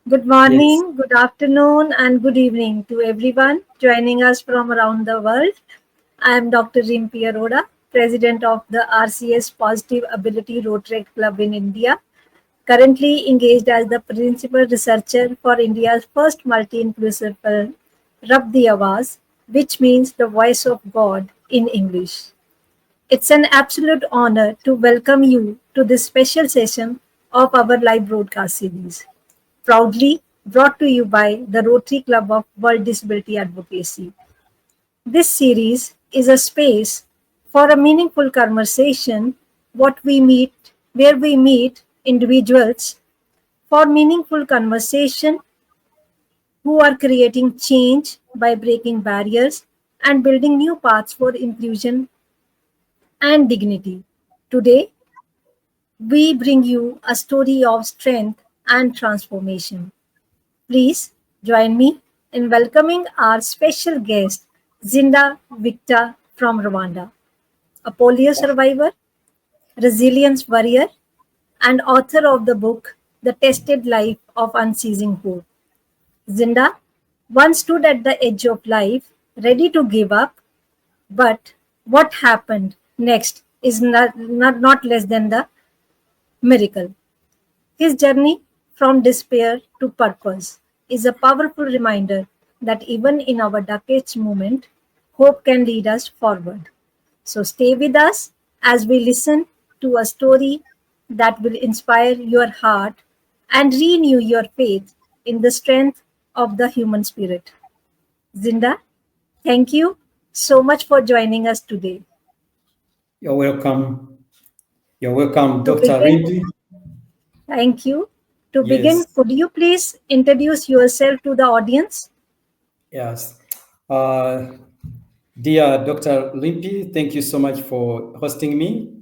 Good Yes, morning, good afternoon, and good evening to everyone joining us from around the world. I am Dr. Rimpi Arora, President of the RCS Positive Ability Rotary Club in India, currently engaged as the Principal Researcher for India's first multi-inclusive film, Rab the Awaz, which means the voice of God in English. It's an absolute honor to welcome you to this special session of our live broadcast series, proudly brought to you by the Rotary Club of World Disability Advocacy. This series is a space for a meaningful conversation where we meet individuals for meaningful conversation who are creating change by breaking barriers and building new paths for inclusion and dignity. Today, we bring you a story of strength and transformation. Please join me in welcoming our special guest, Zinda Victor from Rwanda, a polio survivor, resilience warrior, and author of the book The Tested Life of Unceasing Hope. Zinda once stood at the edge of life, ready to give up, but what happened next is not less than the miracle. His journey from despair to purpose is a powerful reminder that even in our darkest moment, hope can lead us forward. So stay with us as we listen to a story that will inspire your heart and renew your faith in the strength of the human spirit. Zinda, thank you so much for joining us today. you're welcome. You're welcome, To Dr. begin, Rimpi. thank you. To begin, Yes, could you please introduce yourself to the audience? yes. Uh, Dear Dr. Rimpi, thank you so much for hosting me.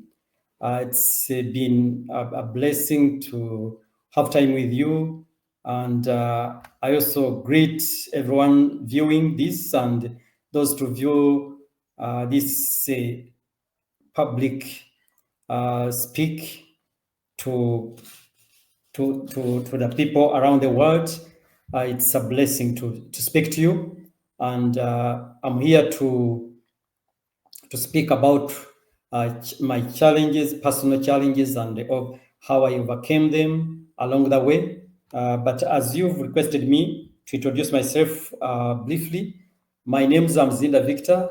It's been a blessing to have time with you. And I also greet everyone viewing this and those to view this public speak to to the people around the world. It's a blessing to speak to you, and I'm here to speak about my challenges, personal challenges, and of how I overcame them along the way. But as you've requested me to introduce myself briefly, my name is Zinda Victor.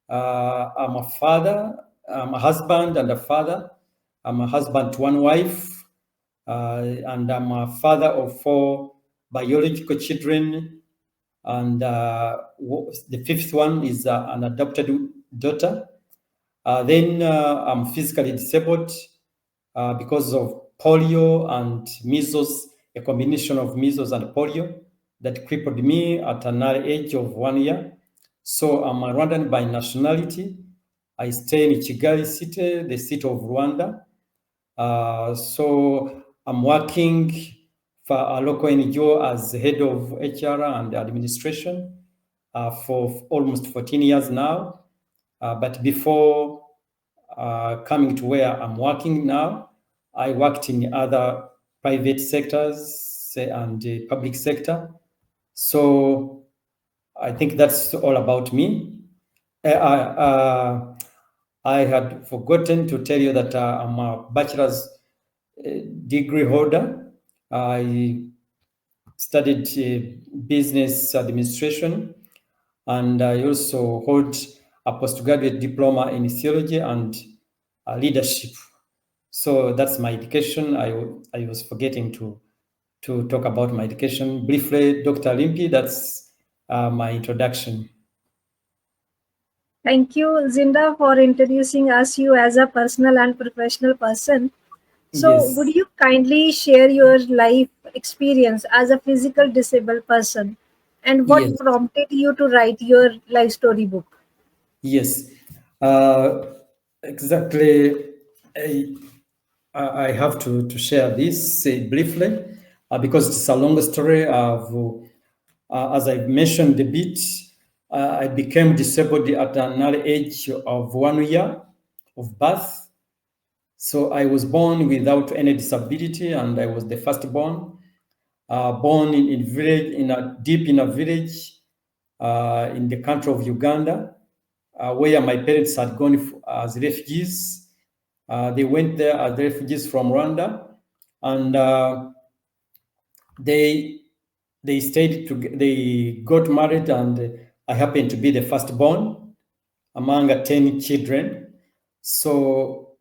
I'm a father, I'm a husband and a father. I'm a husband to one wife, and I'm a father of four biological children. And the fifth one is an adopted daughter. Then I'm physically disabled because of polio and measles, a combination of measles and polio that crippled me at an early age of 1 year. So I'm a Rwandan by nationality. I stay in Kigali city, the city of Rwanda. So I'm working for a local NGO as head of HR and administration for almost 14 years now. But before coming to where I'm working now, I worked in other private sectors and public sector. So I think that's all about me. I had forgotten to tell you that I'm a bachelor's degree holder. I studied business administration, and I also hold a postgraduate diploma in theology and leadership. So that's my education. I was forgetting to talk about my education briefly. Dr. Limpi, that's my introduction. Thank you, Zinda, for introducing us you as a personal and professional person. So, would Yes, you kindly share your life experience as a physical disabled person and what yes, prompted you to write your life story book? yes. Uh, exactly. I, I have to share this briefly because it's a long story. As I mentioned a bit, I became disabled at an early age of 1 year of birth. So I was born without any disability, and I was the firstborn. born in village, deep in a village in the country of Uganda, where my parents had gone as refugees. They went there as refugees from Rwanda, and they stayed they got married, and I happened to be the firstborn among 10 children. So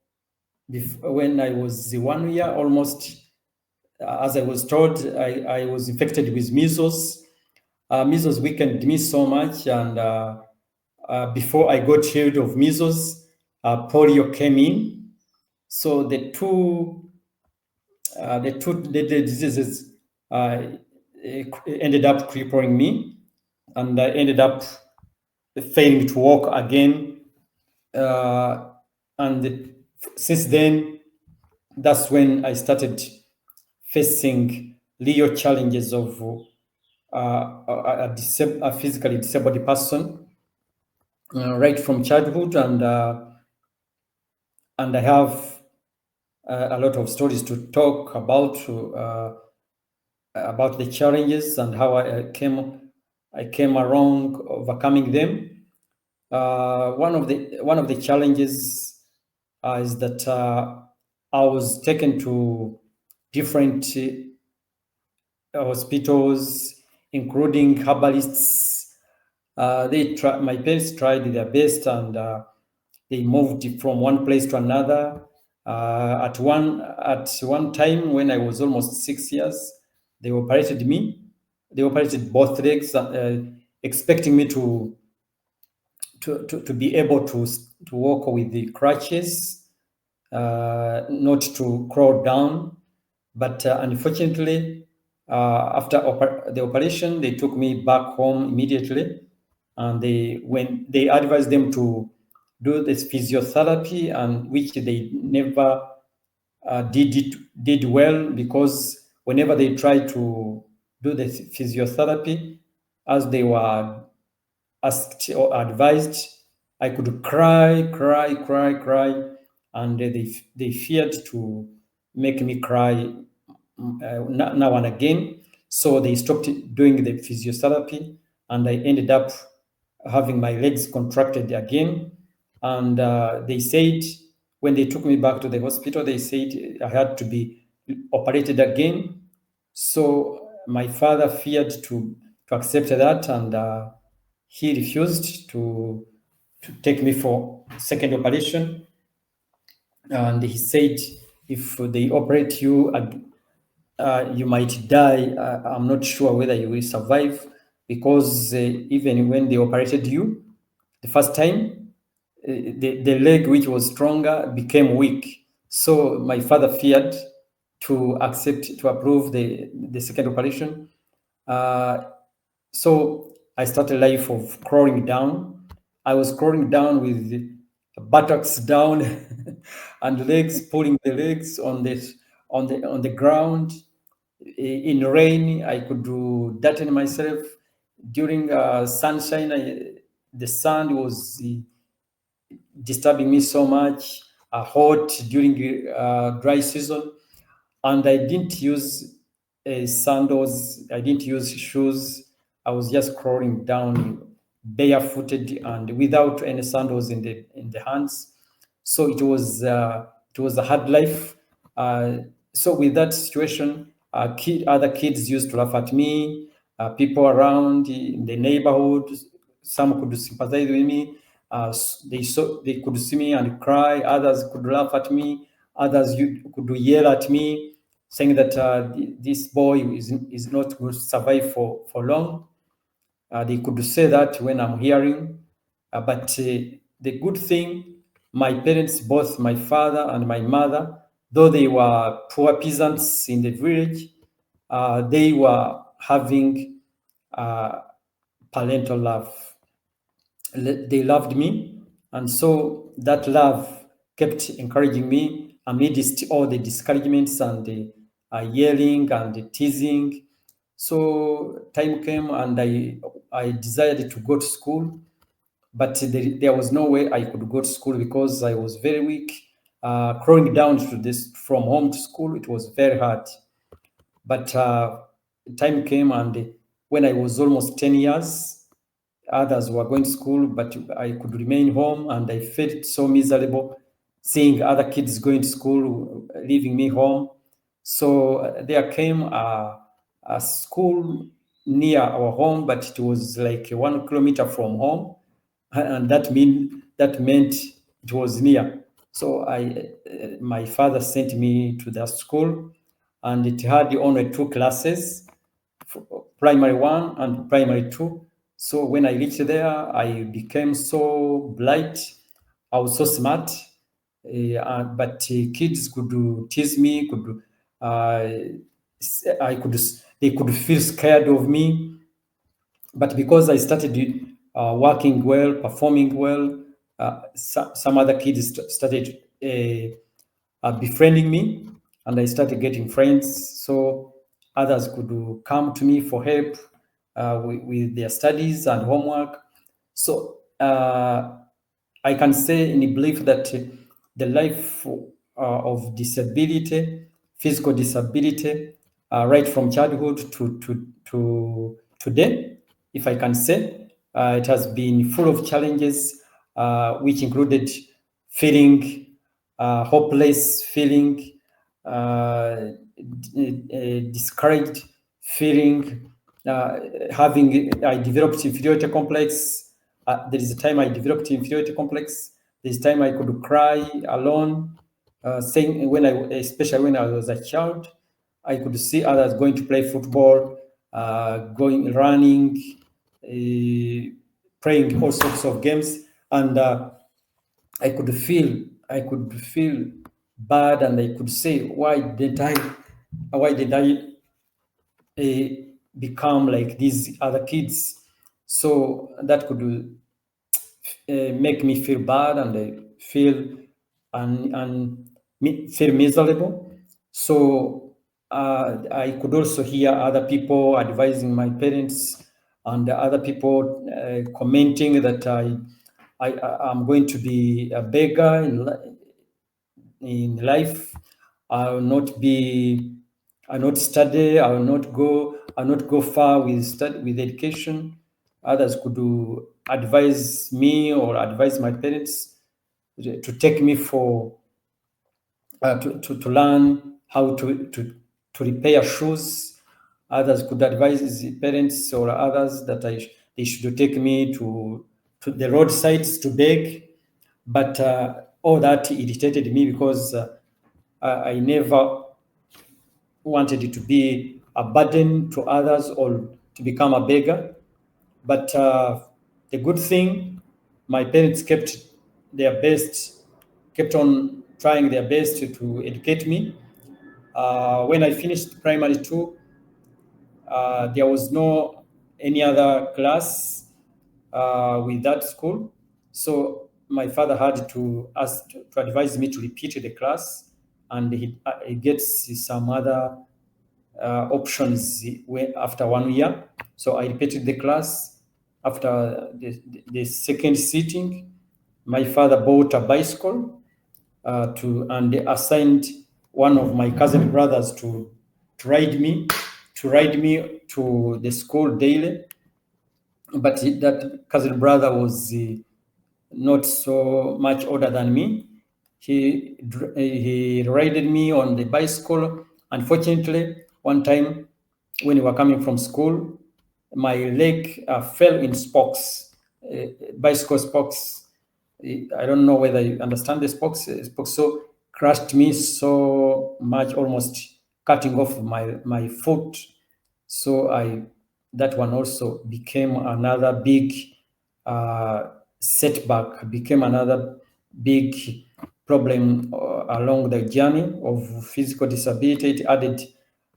when I was 1 year almost, as I was told, I was infected with measles. Measles weakened me so much, and before I got healed of measles, polio came in. So the two diseases ended up crippling me, and I ended up failing to walk again. And since then, that's when I started facing real challenges of a physically disabled person right from childhood, and I have a lot of stories to talk about the challenges and how I came along overcoming them. One of the challenges is that I was taken to different hospitals, including herbalists. My parents tried their best, and they moved from one place to another. At one time, when I was almost 6 years, they operated me. They operated both legs, expecting me to be able to walk with the crutches, not to crawl down. But unfortunately, after the operation, they took me back home immediately, and when they advised them to do this physiotherapy, and which they never did well, because whenever they tried to do the physiotherapy, as they were asked or advised, I could cry, and they feared to make me cry now and again. So they stopped doing the physiotherapy, and I ended up having my legs contracted again. And they said, when they took me back to the hospital, they said I had to be operated again. So my father feared to accept that, and he refused to take me for second operation. And he said, if they operate you, you might die. I'm not sure whether you will survive, because even when they operated you the first time, the leg which was stronger became weak. So my father feared to approve the second operation. So I started a life of crawling down. I was crawling down with buttocks down and legs, pulling the legs on the ground. In rain, I could do that in myself. During sunshine, the sun was disturbing me so much. Hot during dry season, and I didn't use sandals. I didn't use shoes. I was just crawling down barefooted and without any sandals in the hands. So it was a hard life. So with that situation, other kids used to laugh at me. People around in the neighborhood, some could sympathize with me. They could see me and cry. Others could laugh at me. Others could yell at me, saying that this boy is not going to survive for long. They could say that when I'm hearing. But the good thing, my parents, both my father and my mother, though they were poor peasants in the village, they were having parental love. They loved me, and so that love kept encouraging me amidst all the discouragements and the yelling and the teasing. So time came, and I desired to go to school, but there was no way I could go to school because I was very weak. Crawling down to this from home to school, it was very hard. But time came, and when I was almost 10 years, others were going to school, but I could remain home, and I felt so miserable seeing other kids going to school, leaving me home. So there came a school near our home, but it was like 1 kilometer from home, and that meant it was near. So my father sent me to that school, and it had only 2 classes, primary one and primary two. So when I reached there, I became so bright. I was so smart, but kids could tease me. I could they could feel scared of me, but because I started working well, performing well, some other kids started befriending me, and I started getting friends. So others could come to me for help with their studies and homework. So I can say in belief that the life of disability, physical disability, right from childhood to today, if I can say, it has been full of challenges, which included feeling hopeless, feeling discouraged, feeling I developed inferiority complex. There is a time I developed inferiority complex. There's time I could cry alone, saying especially when I was a child, I could see others going to play football, going running, playing all sorts of games, and I could feel bad, and I could say, why did I become like these other kids? So that could make me feel bad, and feel miserable. So I could also hear other people advising my parents, and other people commenting that I'm going to be a beggar in life. I'll not study, I'll not go far with education. Others could advise me or advise my parents to take me for to learn how to repair shoes. Others could advise the parents or others that they should take me to the roadsides to beg. But all that irritated me, because I never wanted it to be a burden to others or to become a beggar. But the good thing, my parents kept on trying their best to educate me. When I finished primary two, there was no any other class with that school. So my father had to ask to advise me to repeat the class, and he gets some other options after 1 year. So I repeated the class. After the second sitting, my father bought a bicycle and assigned one of my cousin brothers to ride me to the school daily. But that cousin brother was not so much older than me. He rided me on the bicycle. Unfortunately, one time when we were coming from school, my leg fell in spokes, bicycle spokes. I don't know whether you understand the spokes. Spokes so crushed me so much, almost cutting off my foot. So that one also became another big setback, became another big problem along the journey of physical disability. It added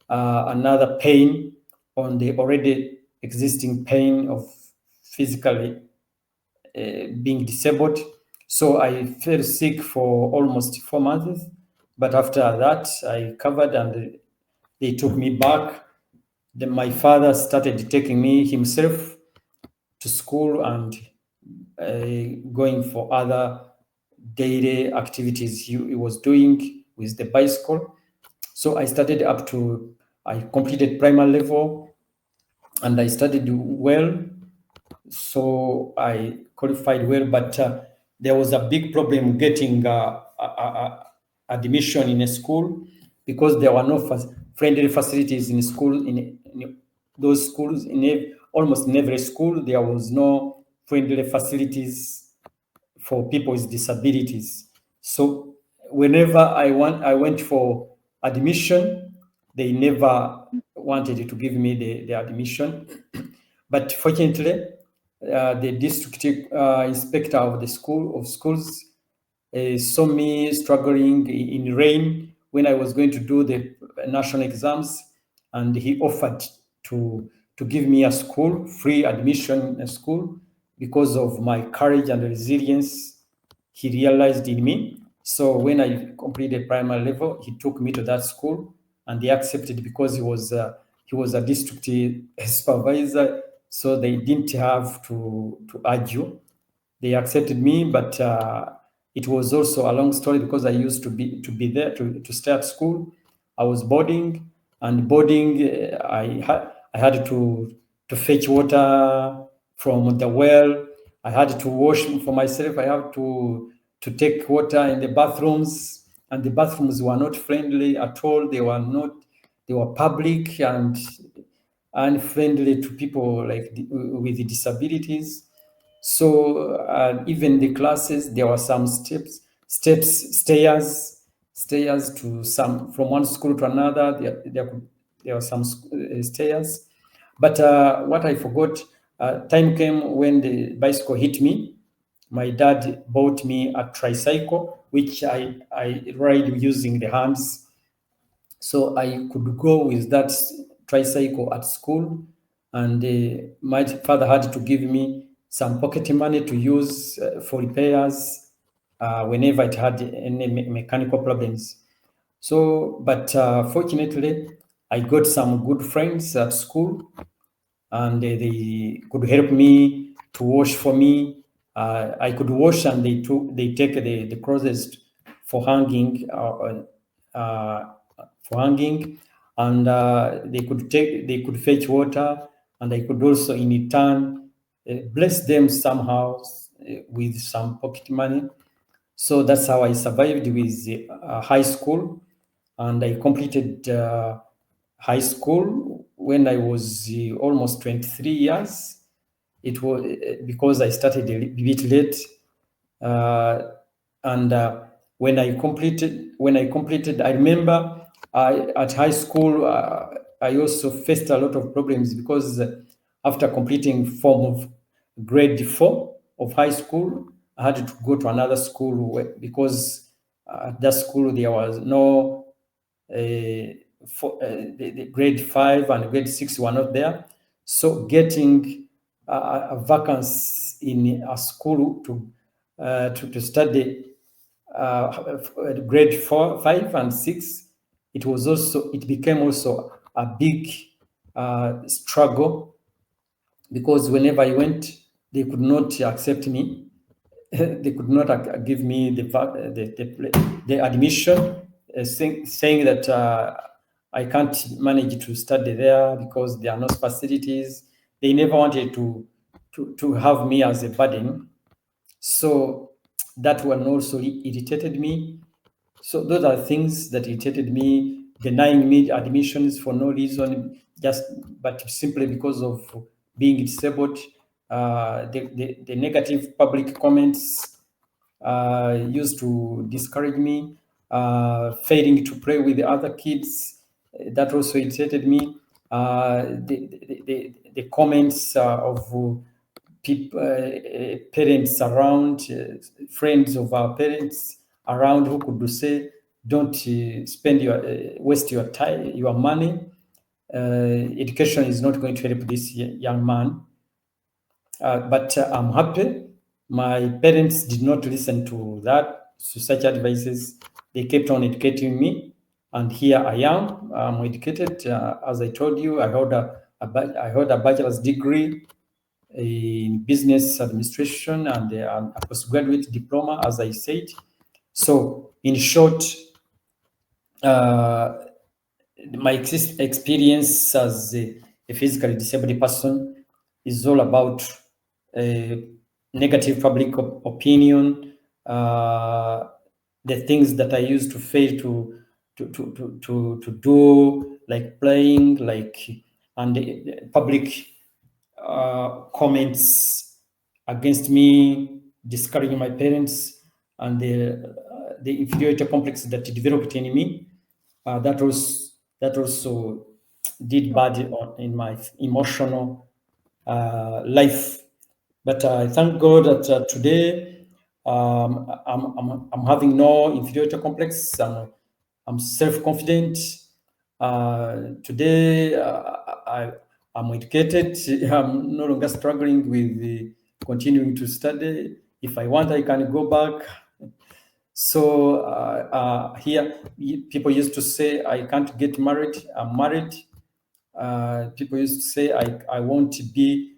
another pain on the already existing pain of physically being disabled. So I fell sick for almost 4 months. But after that, I recovered, and they took me back. Then my father started taking me himself to school, and going for other daily activities he was doing with the bicycle. So I started up to I completed primary level and I studied well. So I qualified well, but there was a big problem getting admission in a school because there were no friendly facilities in school. In those schools, almost in every school, there was no friendly facilities for people with disabilities. So whenever I went for admission, they never wanted to give me the admission. But fortunately, the district inspector of the schools saw me struggling in rain when I was going to do the national exams, and he offered to give me a school, free admission in a school, because of my courage and resilience he realized in me. So when I completed primary level, he took me to that school, and they accepted because he was a district supervisor, so they didn't have to argue. They accepted me, but it was also a long story because I used to be there to stay at school. I was boarding, and boarding I had to fetch water from the well. I had to wash for myself. I have to take water in the bathrooms, and the bathrooms were not friendly at all. They were not. They were public and unfriendly to people with disabilities. So even the classes, there were some stairs to some from one school to another. There were some stairs. But what I forgot, time came when the bicycle hit me. My dad bought me a tricycle, which I ride using the hands, so I could go with that tricycle at school. And my father had to give me some pocket money to use for repairs whenever it had any mechanical problems. So, but fortunately, I got some good friends at school, and they could help me to wash for me. I could wash, and they take the clothes for hanging, and they could fetch water, and I could also in return bless them somehow with some pocket money. So that's how I survived with high school, and I completed high school when I was almost 23 years. It was because I started a bit late, uh, and when I completed, I remember at high school I also faced a lot of problems because after completing form of grade 4 of high school, I had to go to another school because at that school there was no the grade 5 and grade 6 were not there. So getting a vacancy in a school to study grade 4, 5, and 6, it became also a big struggle because whenever I went, they could not accept me. They could not give me the admission, saying that I can't manage to study there because there are no facilities. They never wanted to have me as a burden. So that one also irritated me. So those are things that irritated me, denying me admissions for no reason, but simply because of being disabled. The negative public comments used to discourage me, failing to play with the other kids. That also irritated me. The comments of people, parents around, friends of our parents around who could say, "Don't waste your time, your money. Education is not going to help this young man." But I'm happy. My parents did not listen to such advices. They kept on educating me, and here I am. I'm educated. As I told you, I hold a bachelor's degree in business administration and a postgraduate diploma, as I said. So, in short, my experience as a physically disabled person is all about uh, negative public opinion, the things that I used to fail to do, like playing, like, and the public comments against me, discouraging my parents, and the inferiority complex that developed in me. That also did bad in my emotional life. But I thank God that today I'm having no inferiority complex. I'm self-confident. Today I'm educated. I'm no longer struggling with continuing to study. If I want, I can go back. So here, people used to say, I can't get married. I'm married. People used to say, I won't be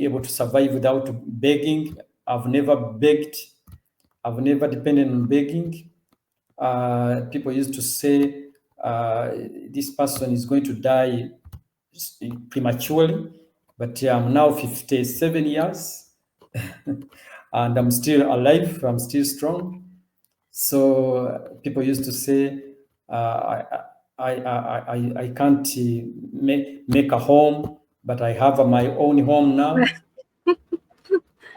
able to survive without begging. I've never begged. I've never depended on begging. People used to say, this person is going to die prematurely, but I'm now 57 years and I'm still alive. I'm still strong. So people used to say, I can't make a home, but I have my own home now.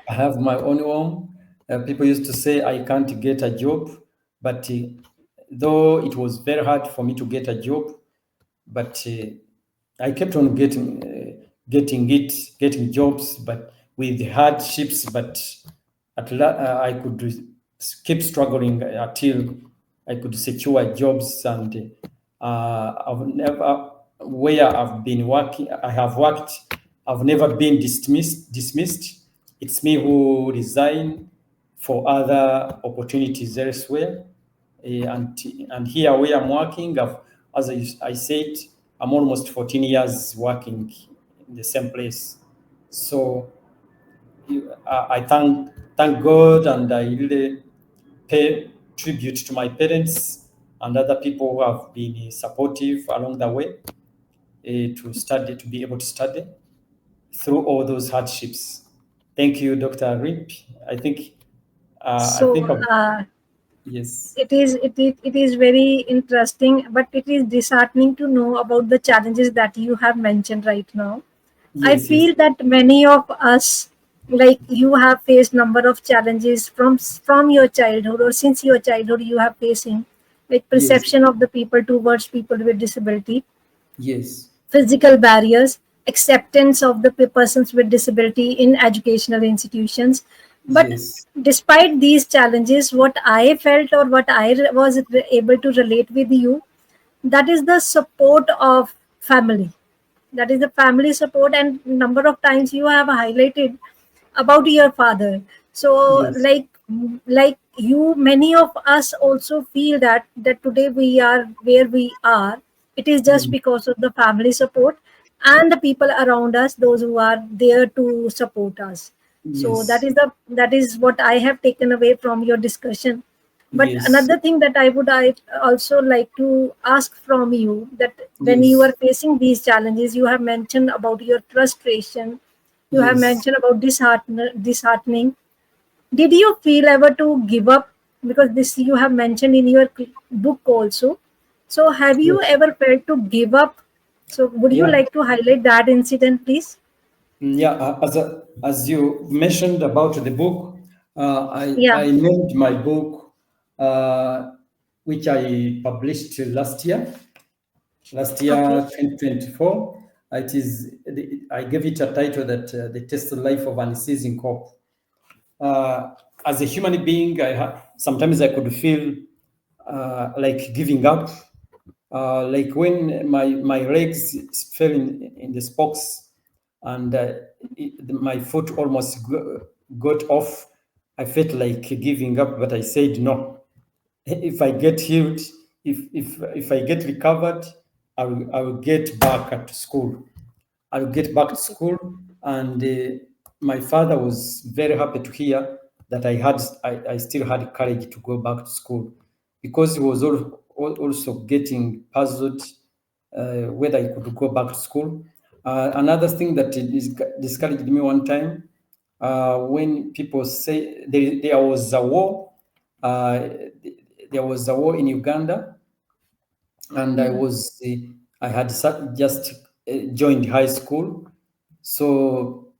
I have my own home. People used to say I can't get a job, but though it was very hard for me to get a job, but I kept on getting jobs, but with hardships. But I could keep struggling until I could secure jobs, and I've never where I've been working. I have worked. I've never been dismissed. It's me who resign for other opportunities elsewhere. And here where I'm working, as I said, I'm almost 14 years working in the same place. So I thank God, and I really pay tribute to my parents and other people who have been supportive along the way to be able to study through all those hardships. Thank you, Dr. Rip. I think I So think of yes, it is very interesting, but it is disheartening to know about the challenges that you have mentioned right now. I yes, yes, feel that many of us, like you, have faced number of challenges from your childhood, or since your childhood you have facing, like yes, perception of the people towards people with disability, yes, physical barriers, acceptance of the persons with disability in educational institutions. But yes, despite these challenges, what I felt, or what I was able to relate with you, that is the support of family. That is the family support. And number of times you have highlighted about your father. So yes, like you, many of us also feel that today we are where we are, it is just mm, because of the family support and the people around us, those who are there to support us. So that yes, is what I have taken away from your discussion. But yes, another thing that I also like to ask from you, that when you yes, are facing these challenges, you have mentioned about your frustration, you have yes, mentioned about disheartening. Did you feel ever to give up? Because this you have mentioned in your book also. So have you yes, ever felt to give up? So would you yeah. like to highlight that incident, please? Yeah, as you mentioned about the book, Yeah. I named my book, which I published last Okay. year 2024. I gave it a title that the test life of unceasing hope. As a human being, sometimes I could feel like giving up, like when my legs fell in the spokes, and my foot almost got off. I felt like giving up, but I said no. If I get healed, if I get recovered, I will get back at school. I'll get back to Okay. school. And my father was very happy to hear that I still had courage to go back to school, because he was also getting puzzled whether I could go back to school. Another thing that discouraged me one time, when people say there was a war, uh, there was a war in Uganda, and I had just joined high school, so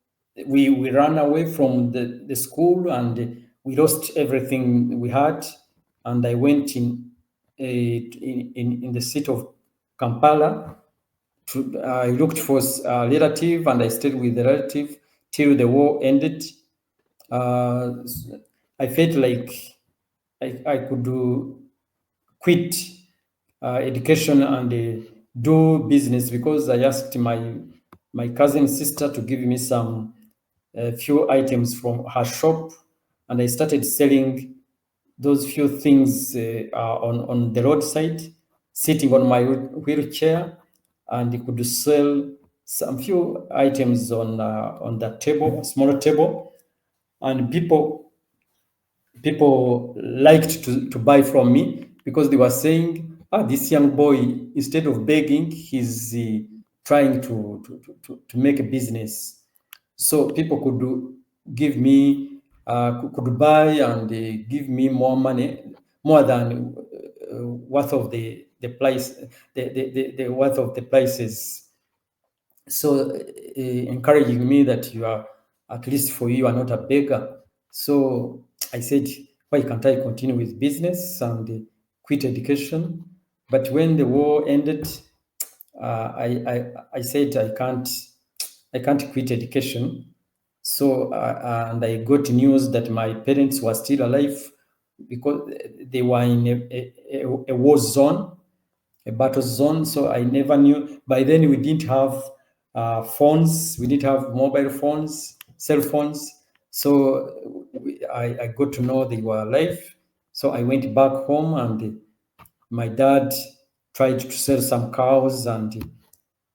we ran away from the school, and we lost everything we had, and I went in the city of Kampala. I looked for a relative, and I stayed with the relative till the war ended. Uh, I felt like I could quit education and do business, because I asked my cousin sister to give me some few items from her shop, and I started selling those few things on the roadside, sitting on my wheelchair, and I could sell some few items on that table, a small table, and people liked to buy from me, because they were saying, this young boy, instead of begging, he's trying to make a business. So people could give me, could buy and give me more money, more than worth of the price, the worth of the prices. So encouraging me that you are, at least for you are not a beggar. So I said, why can't I continue with business and quit education? But when the war ended, I said I can't quit education. So and I got news that my parents were still alive, because they were in a war zone, a battle zone. So I never knew. By then, we didn't have phones. We didn't have mobile phones, cell phones. So I got to know they were alive. So I went back home, and my dad tried to sell some cows and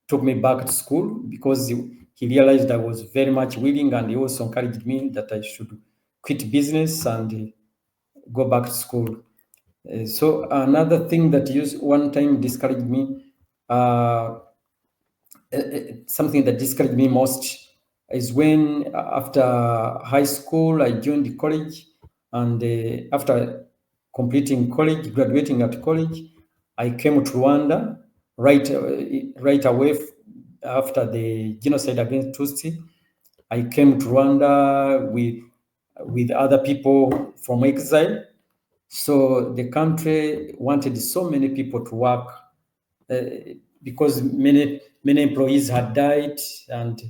took me back to school, because he realized I was very much willing, and he also encouraged me that I should quit business and go back to school. So another thing that used one time discouraged me, something that discouraged me most, is when after high school I joined college, and after completing college, graduating at college, I came to Rwanda right away after the genocide against Tutsi. I came to Rwanda with other people from exile. So the country wanted so many people to work, uh, because many employees had died, and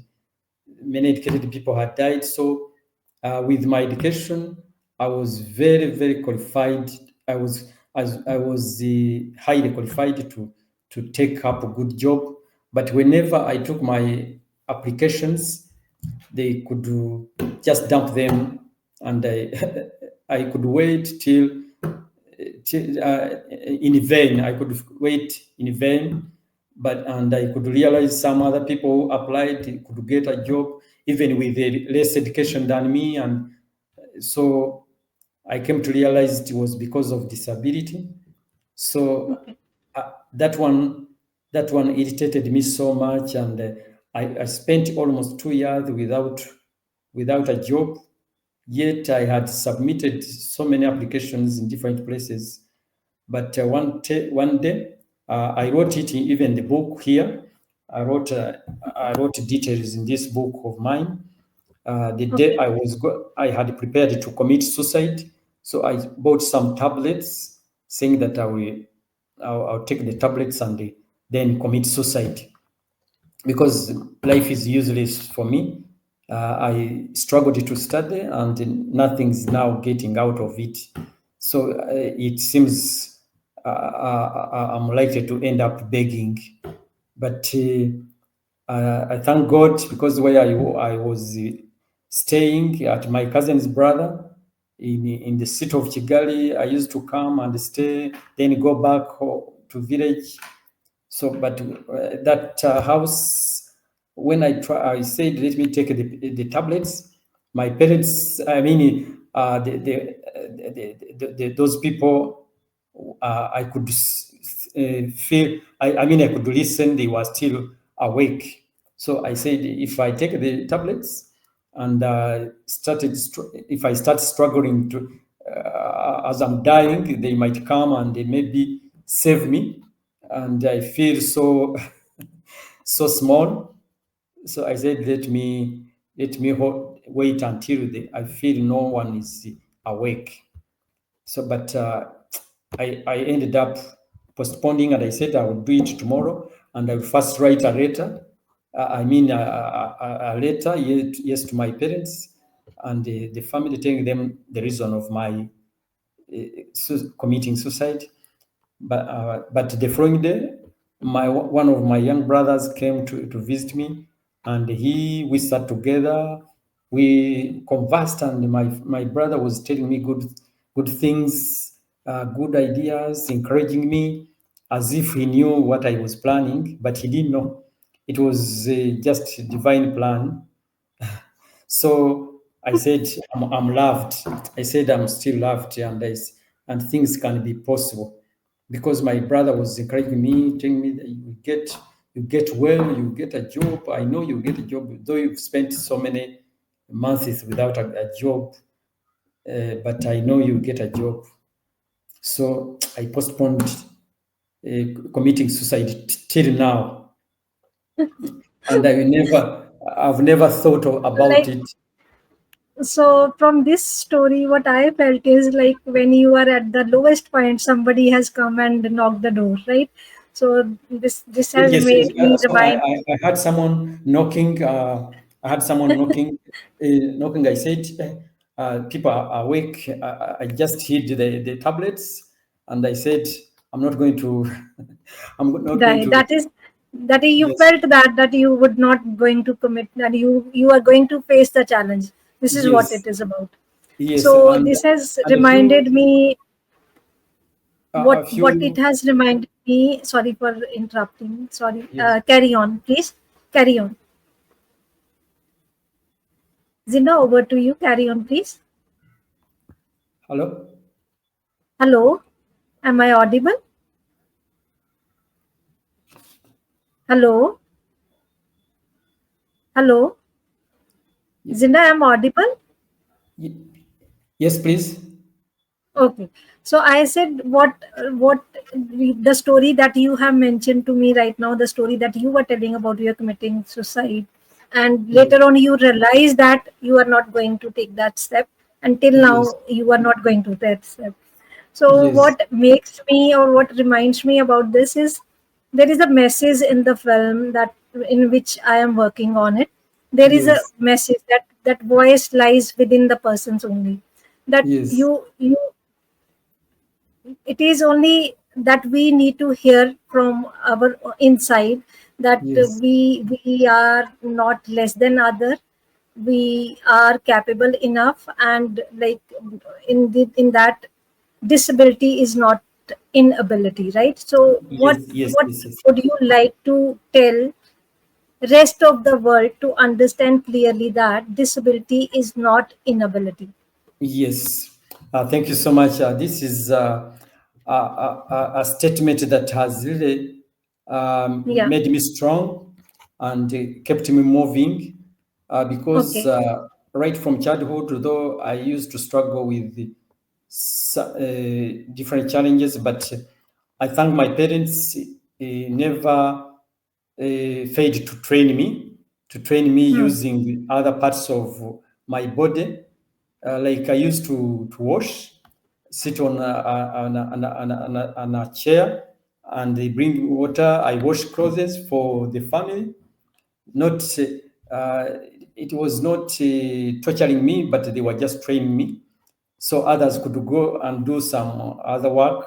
many educated people had died. So with my education, I was very qualified. I was highly qualified to take up a good job. But whenever I took my applications, they could just dump them, and I I could wait in vain. I could wait in vain, and I could realize some other people who applied could get a job even with less education than me, and so I came to realize it was because of disability. So Okay. that one irritated me so much, and I spent almost 2 years without a job. Yet I had submitted so many applications in different places. But one day, I wrote it in even the book here. I wrote details in this book of mine. The day Okay. I had prepared to commit suicide, so I bought some tablets, saying that I'll take the tablets and then commit suicide, because life is useless for me. I struggled to study, and nothing's now getting out of it. So it seems I'm likely to end up begging. But I thank God, because where I was staying at my cousin's brother in the city of Kigali, I used to come and stay, then go back to village. So, but that house, when I said, let me take the tablets. My parents, I mean, those people I could feel, I mean, I could listen, they were still awake. So I said, if I take the tablets and if I start struggling to, as I'm dying, they might come and they maybe save me. And I feel so, so small. So I said, let me wait until I feel no one is awake. So, but I ended up postponing, and I said I would do it tomorrow, and I will first write a letter. I mean, a letter, yes, to my parents and the family, telling them the reason of my committing suicide. But the following day, one of my young brothers came to visit me, and we sat together, we conversed, and my brother was telling me good things, good ideas, encouraging me, as if he knew what I was planning, but he didn't know. It was just a divine plan. So I said, I'm loved. I said, I'm still loved, and things can be possible, because my brother was encouraging me, telling me that you get well, you get a job. I know you get a job, though you've spent so many months without a job, but I know you get a job. So I postponed committing suicide till now, and I've never thought about Like, it. so from this story, what I felt is like when you are at the lowest point, somebody has come and knocked the door, right? So this has Yes, yes. made me So remind. I had someone knocking. I had someone knocking. Knocking. I said, "People are awake." I just hid the tablets, and I said, "I'm not going to. I'm not going to." That is you Yes, felt that you would not going to commit, that you are going to face the challenge. This is what yes, it is about. yes, So this has and a reminded me a what it few. has reminded me. Sorry for interrupting. Sorry. Yes. Carry on, please. Carry on. Zinda, over to you. Carry on, please. Hello. Hello. Am I audible? Hello. Hello. Ye- Zinda, am audible? ye- Yes, please. Okay. So I said what the story that you have mentioned to me right now, the story that you were telling about your committing suicide, and Yes, later on you realize that you are not going to take that step. Until yes, now, you are not going to that step. So yes, what makes me or what reminds me about this is there is a message in the film that in which I am working on it. There is a yes, message that voice lies within the persons only. That yes, you it is only that we need to hear from our inside that yes, we are not less than other, we are capable enough, and like in that disability is not inability, right? So yes, yes, what yes, yes. would you like to tell rest of the world to understand clearly that disability is not inability? Yes, thank you so much. This is a statement that has really Yeah. made me strong and kept me moving, because Okay. right from childhood, though I used to struggle with different challenges, but I thank my parents never failed to train me Hmm. using other parts of my body. Like I used to wash, sit on a chair, and they bring water. I wash clothes for the family. Not it was not torturing me, but they were just training me, so others could go and do some other work,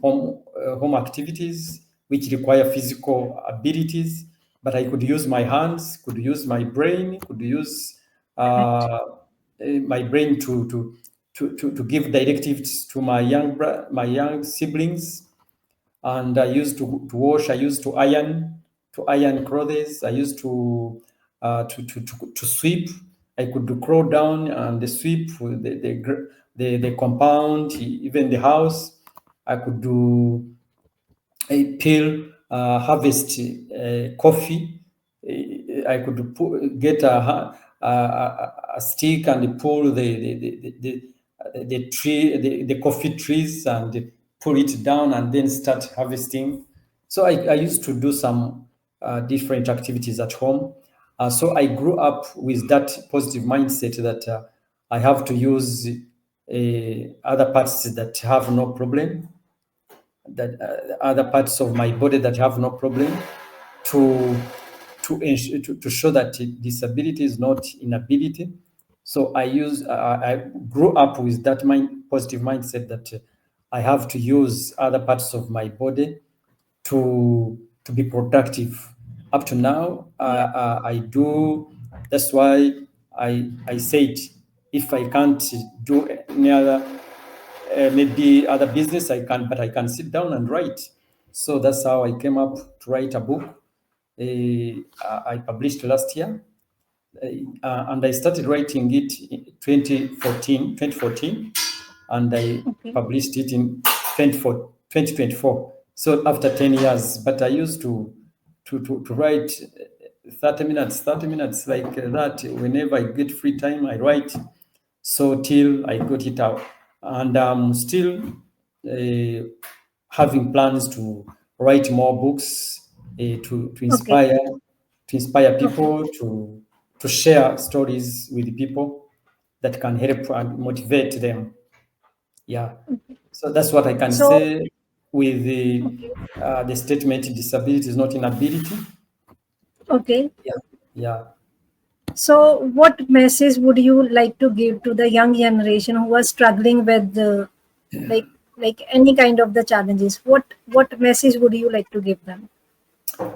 home activities which require physical abilities. But I could use my hands, could use my brain, could use Correct. my brain to give directives to my young siblings. And I used to wash. I used to iron clothes. I used to sweep. I could crawl down and sweep the compound, even the house. I could do a peel, harvest coffee. I could get a stick and pull the tree, the coffee trees, and pull it down and then start harvesting. So I used to do some different activities at home. So I grew up with that positive mindset that I have to use other parts that have no problem, that other parts of my body that have no problem, to to show that disability is not inability. So I grew up with that positive mindset that I have to use other parts of my body to be productive. Up to now, Yeah. I do. That's why I said, if I can't do any other, maybe other business, I can, but I can sit down and write. So that's how I came up to write a book. I published last year, and I started writing it in 2014, and I Okay. published it in 2024. So after 10 years, but I used to write 30 minutes like that. Whenever I get free time, I write. So till I got it out, and I'm still uh, having plans to write more books, to Okay. inspire Okay. people, to share stories with people that can help and motivate them. Yeah. So that's what I can So, say with okay. the statement, disability is not inability. Okay. Yeah. Yeah. So, what message would you like to give to the young generation who are struggling with the, like any kind of the challenges? What message would you like to give them?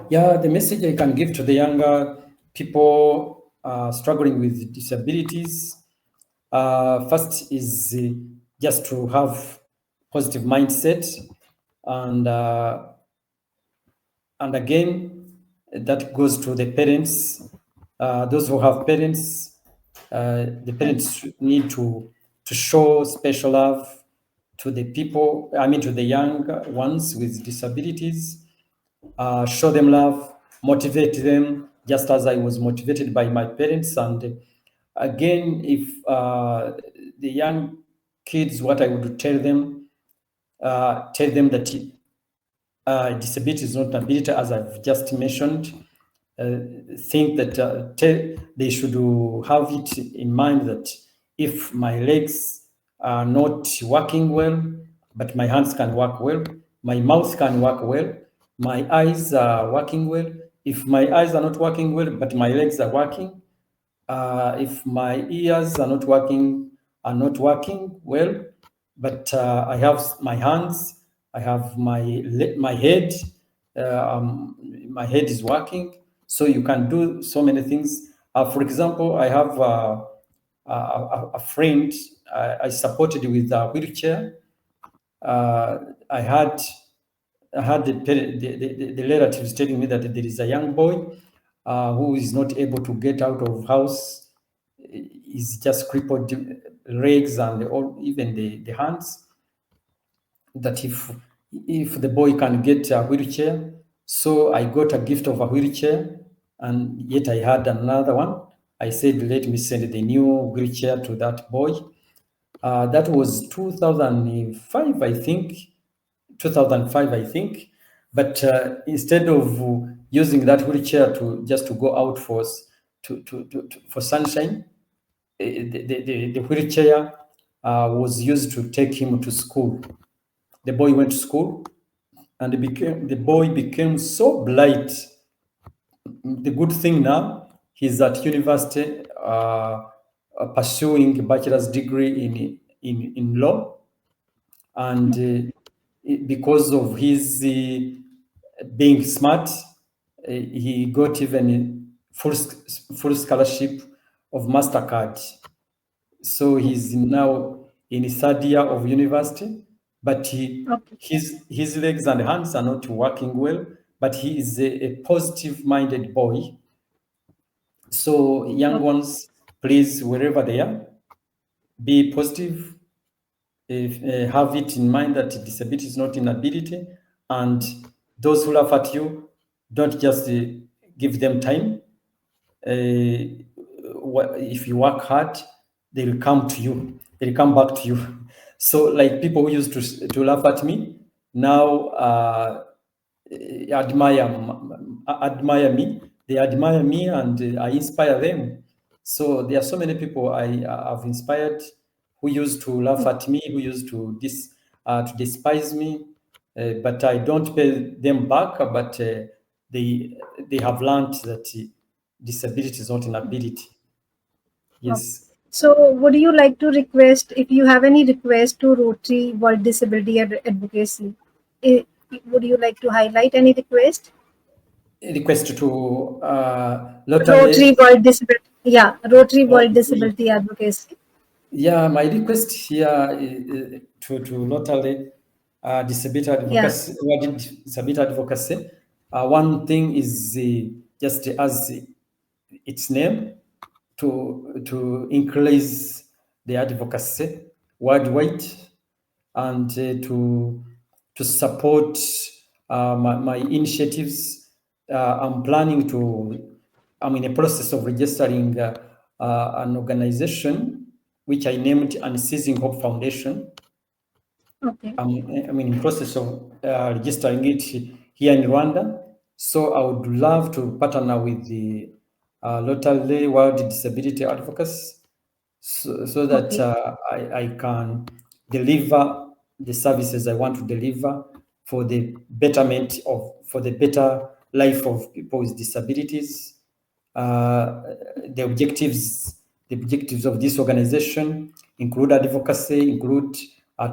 Yeah, the message I can give to the younger people struggling with disabilities, first is just to have positive mindset, and again, that goes to the parents. Those who have parents, the parents need to show special love to the people. I mean, to the young ones with disabilities. Show them love, motivate them, just as I was motivated by my parents. And again, if the young kids, what I would tell them that disability is not an ability, as I've just mentioned. Think that they should have it in mind that if my legs are not working well, but my hands can work well, my mouth can work well, my eyes are working well. If my eyes are not working well, but my legs are working, if my ears are not working well, but I have my hands, I have my head, my head is working. So you can do so many things. For example, I have a friend I supported with a wheelchair. Uh, I had the relatives telling me that there is a young boy who is not able to get out of house. Is just crippled legs and all, even the hands. That if the boy can get a wheelchair, so I got a gift of a wheelchair, and yet I had another one. I said, let me send the new wheelchair to that boy. That was 2005, I think. 2005, I think. But instead of using that wheelchair to just to go out for sunshine, the wheelchair was used to take him to school. The boy went to school, and the boy became so bright. The good thing now, he's at university, pursuing a bachelor's degree in law, and because of his being smart, he got even full scholarship of Mastercard. So he's now in his third year of university, but Okay. his legs and hands are not working well. But he is a positive-minded boy. So young Okay. ones, please, wherever they are, be positive, have it in mind that disability is not inability, and those who laugh at you, don't just give them time. If you work hard, they will come to you. They will come back to you. So, like people who used to laugh at me, now admire me. They admire me, and I inspire them. So there are so many people I have inspired who used to laugh at me, who used to to despise me, but I don't pay them back. But they have learned that disability is not inability. Okay. Yes. So, would you like to request, if you have any request to Rotary World Disability Advocacy, eh, would you like to highlight any request? Request to Rotary Rotary. World Disability, yeah, Rotary World Disability Advocacy. Yeah, my request here to Rotary disability Yeah. advocacy, disability advocacy. One thing is just as its name, to increase the advocacy worldwide, and to support my initiatives. I'm planning to. I'm in a process of registering an organization which I named Unceasing Hope Foundation. Okay. I'm in the process of registering it here in Rwanda. So I would love to partner with the Rotary World Disability Advocacy, so that Okay. I can deliver the services I want to deliver for the betterment for the better life of people with disabilities. Uh, the objectives the objectives of this organization include advocacy, include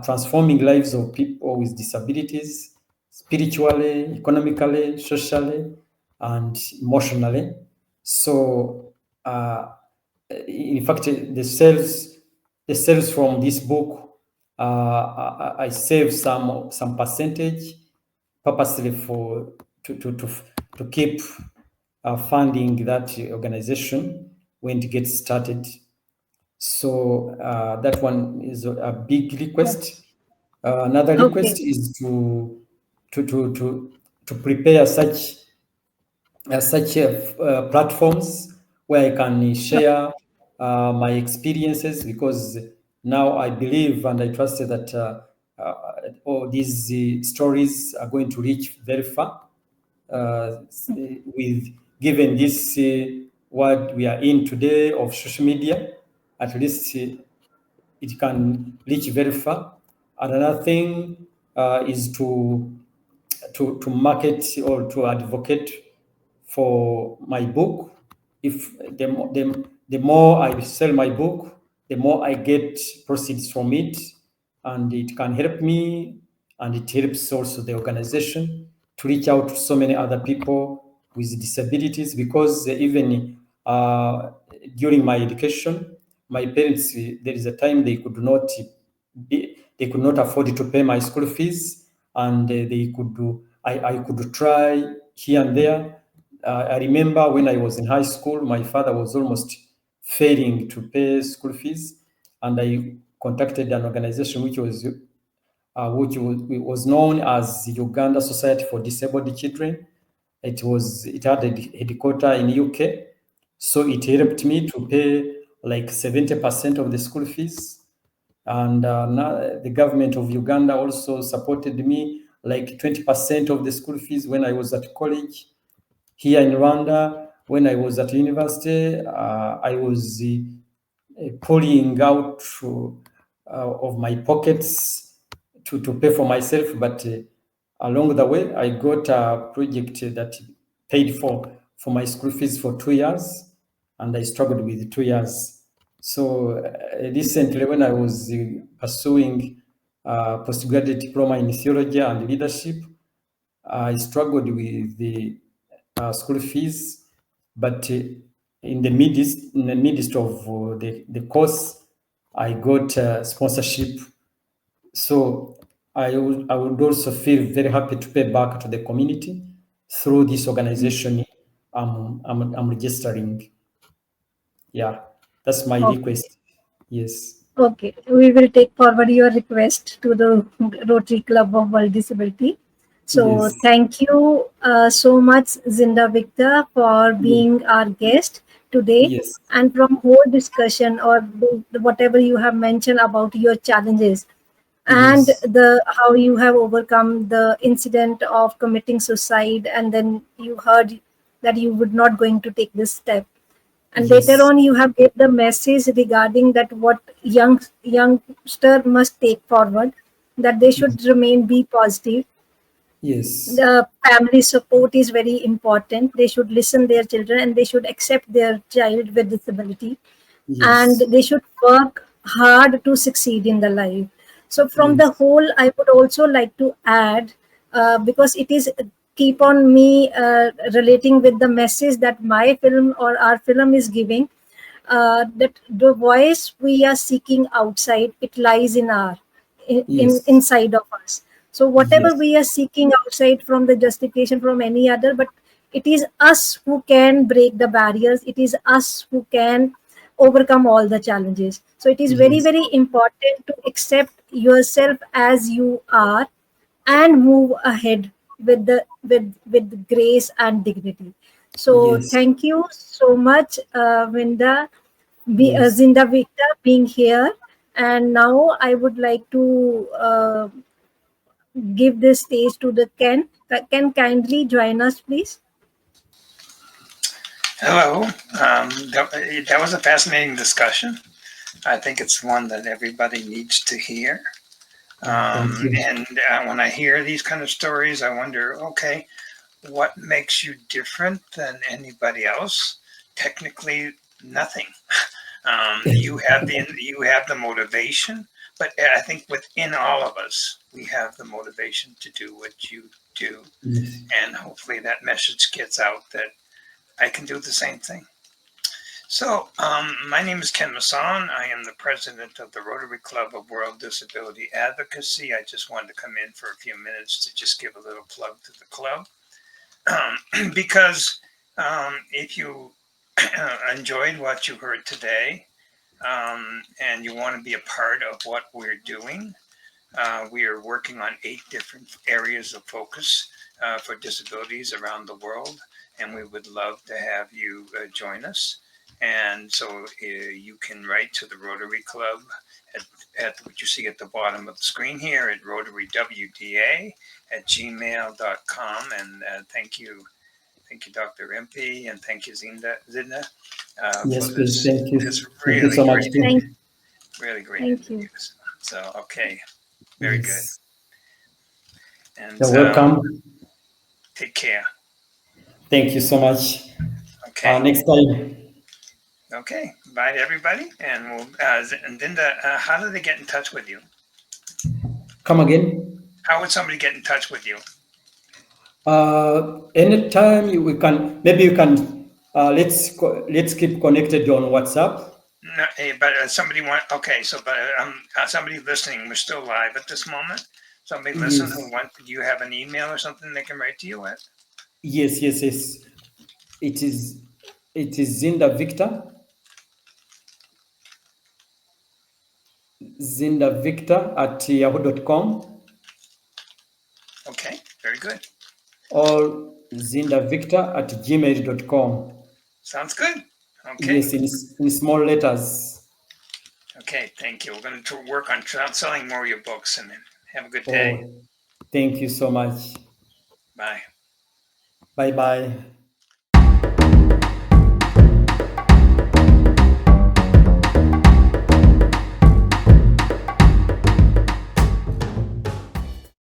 transforming lives of people with disabilities spiritually, economically, socially, and emotionally. So in fact, the sales from this book, I save some percentage purposely for to keep funding that organization when it gets started. So that one is a big request. Another request Okay. is to to to to prepare such platforms where I can share my experiences, because now I believe and I trust that all these stories are going to reach very far. With given this what we are in today of social media, at least it can reach very far. And another thing is to market or to advocate for my book. If the more I sell my book, the more I get proceeds from it, and it can help me, and it helps also the organization to reach out to so many other people with disabilities. Because even during my education, my parents, there is a time they could not afford to pay my school fees, and they could do. I could try here and there. I remember when I was in high school, my father was almost failing to pay school fees, and I contacted an organization which was known as the Uganda Society for Disabled Children. It had a headquarter in UK, so it helped me to pay like 70% of the school fees. And now the government of Uganda also supported me like 20% of the school fees when I was at college. Here in Rwanda, when I was at university, I was pulling out of my pockets to pay for myself. But along the way, I got a project that paid for my school fees for 2 years, and I struggled with 2 years. So recently, when I was pursuing postgraduate diploma in theology and leadership, I struggled with the school fees, but in the midst of the course, I got sponsorship. So I would also feel very happy to pay back to the community through this organization I'm registering. Yeah, that's my Okay. request. Yes. Okay, we will take forward your request to the Rotary Club of World Disability. So, Yes. thank you so much, Zinda Victor, for Yes. being our guest today. Yes. And from whole discussion or whatever you have mentioned about your challenges and Yes. the how you have overcome the incident of committing suicide, and then you heard that you would not going to take this step, and later Yes. on you have gave the message regarding that what youngster must take forward, that they should remain be positive. Yes. The family support is very important. They should listen their children and they should accept their child with disability, and Yes. they should work hard to succeed in the life. So from the Yes. whole, I would also like to add, because it is keep on me relating with the message that my film or our film is giving, that the voice we are seeking outside, it lies in our in Yes. inside of us. So whatever Yes. we are seeking outside from the justification from any other, but it is us who can break the barriers, it is us who can overcome all the challenges. So it is very Yes. very important to accept yourself as you are and move ahead with the with grace and dignity. So Yes. thank you so much, Yes. Zinda Victor, being here. And now I would like to give this stage to the Ken. Can kindly join us, please? Hello. That was a fascinating discussion. I think it's one that everybody needs to hear. Thank you. And when I hear these kind of stories, I wonder, okay, what makes you different than anybody else? Technically, nothing. You have the motivation, but I think within all of us, we have the motivation to do what you do, Yes. and hopefully that message gets out that I can do the same thing. So, my name is Ken Masson. I am the president of the Rotary Club of World Disability Advocacy. I just wanted to come in for a few minutes to just give a little plug to the club. Because if you enjoyed what you heard today, and you want to be a part of what we're doing, we are working on 8 different areas of focus for disabilities around the world, and we would love to have you join us. And so you can write to the Rotary Club at what you see at the bottom of the screen here at rotarywda@gmail.com. And thank you, Dr. MP, and thank you, Zinda, for Yes, please. Thank this you. Thank you really so much great, Thank, too. really great thank you. interviews. So, okay, very good. Yes. And You're welcome. take care. Thank you so much. Okay. Next time, Okay. Bye to everybody. And we'll, and Linda, how do they get in touch with you? come again. How would somebody get in touch with you? Anytime we can, maybe you can. Let's keep connected on WhatsApp. No, but somebody want, okay. So, but somebody listening, we're still live at this moment. Somebody listen Yes. who want, do you have an email or something they can write to you at? Yes. Yes. Yes. It is. It is Zinda Victor. Zinda Victor at yahoo.com Okay. Very good. or Zinda Victor at gmail.com. Sounds good. Okay. Yes, in small letters. Okay. Thank you. We're going to work on selling more of your books, and have a good day. Oh, thank you so much. Bye. Bye bye.